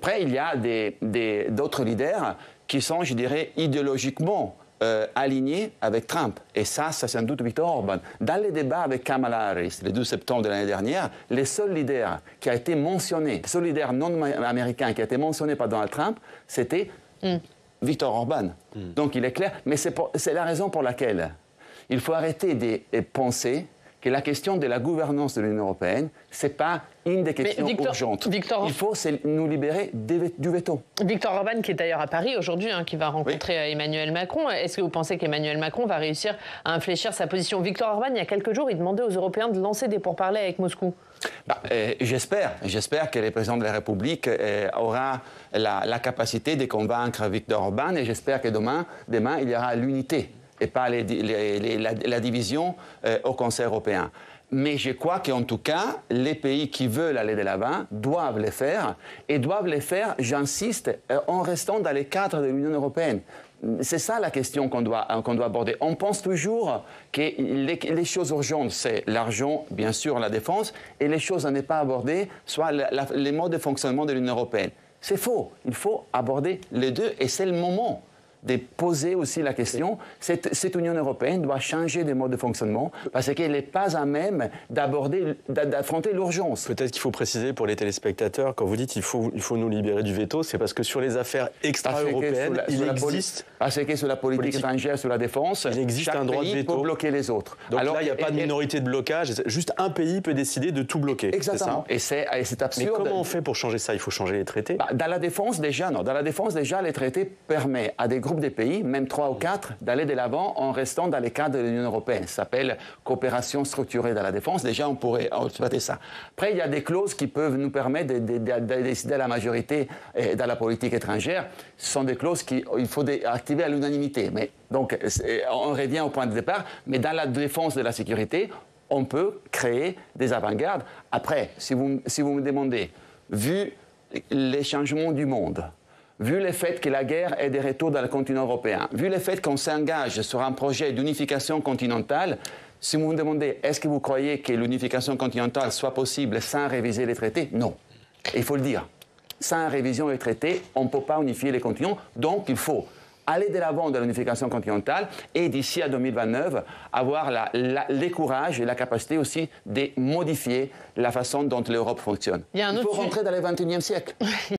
Après, il y a d'autres leaders qui sont, je dirais, idéologiquement alignés avec Trump. Et ça, c'est sans doute Viktor Orban. Dans les débats avec Kamala Harris, le 12 septembre de l'année dernière, les seuls leaders qui a été mentionné, le seul leader non américain qui a été mentionné par Donald Trump, c'était Viktor Orban. Donc il est clair, mais c'est la raison pour laquelle il faut arrêter de penser que la question de la gouvernance de l'Union européenne, ce n'est pas une des questions urgentes. Il faut nous libérer du veto. Viktor Orban, qui est d'ailleurs à Paris aujourd'hui, qui va rencontrer Emmanuel Macron. Est-ce que vous pensez qu'Emmanuel Macron va réussir à infléchir sa position? Viktor Orban, il y a quelques jours, il demandait aux Européens de lancer des pourparlers avec Moscou. J'espère que le président de la République aura la capacité de convaincre Viktor Orban, et j'espère que demain, il y aura l'unité et pas la division au Conseil européen. Mais je crois qu'en tout cas, les pays qui veulent aller de l'avant doivent le faire, et doivent le faire, j'insiste, en restant dans les cadres de l'Union européenne. C'est ça la question qu'on doit aborder. On pense toujours que les choses urgentes, c'est l'argent, bien sûr, la défense, et les choses à ne pas aborder, soit les modes de fonctionnement de l'Union européenne. C'est faux. Il faut aborder les deux, et c'est le moment de poser aussi la question, cette Union européenne doit changer des modes de fonctionnement parce qu'elle n'est pas à même d'affronter l'urgence. Peut-être qu'il faut préciser pour les téléspectateurs, quand vous dites qu'il faut nous libérer du veto, c'est parce que sur les affaires extra-européennes, il existe... Parce que sur la politique étrangère, sur la défense, il existe un droit de veto. Peut bloquer les autres. Donc alors, là, il n'y a pas de minorité de blocage, juste un pays peut décider de tout bloquer. Exactement. Et c'est absurde. Mais comment on fait pour changer ça? Il faut changer les traités? Dans la défense, déjà, non. Dans la défense, déjà, les traités permettent à des groupes des pays, même 3 ou 4, d'aller de l'avant en restant dans les cadres de l'Union européenne. Ça s'appelle coopération structurée dans la défense. Déjà, on pourrait exploiter ça. Après, il y a des clauses qui peuvent nous permettre de décider à la majorité dans la politique étrangère. Ce sont des clauses qu'il faut activer à l'unanimité. Mais donc, on revient au point de départ. Mais dans la défense de la sécurité, on peut créer des avant-gardes. Après, si vous me demandez, vu les changements du monde, vu le fait que la guerre est de retour dans le continent européen, vu le fait qu'on s'engage sur un projet d'unification continentale, si vous me demandez, est-ce que vous croyez que l'unification continentale soit possible sans réviser les traités? Non. Il faut le dire. Sans révision des traités, on ne peut pas unifier les continents. Donc, il faut aller de l'avant de l'unification continentale et d'ici à 2029, avoir le courage et la capacité aussi de modifier la façon dont l'Europe fonctionne. Il faut rentrer dans le XXIe siècle.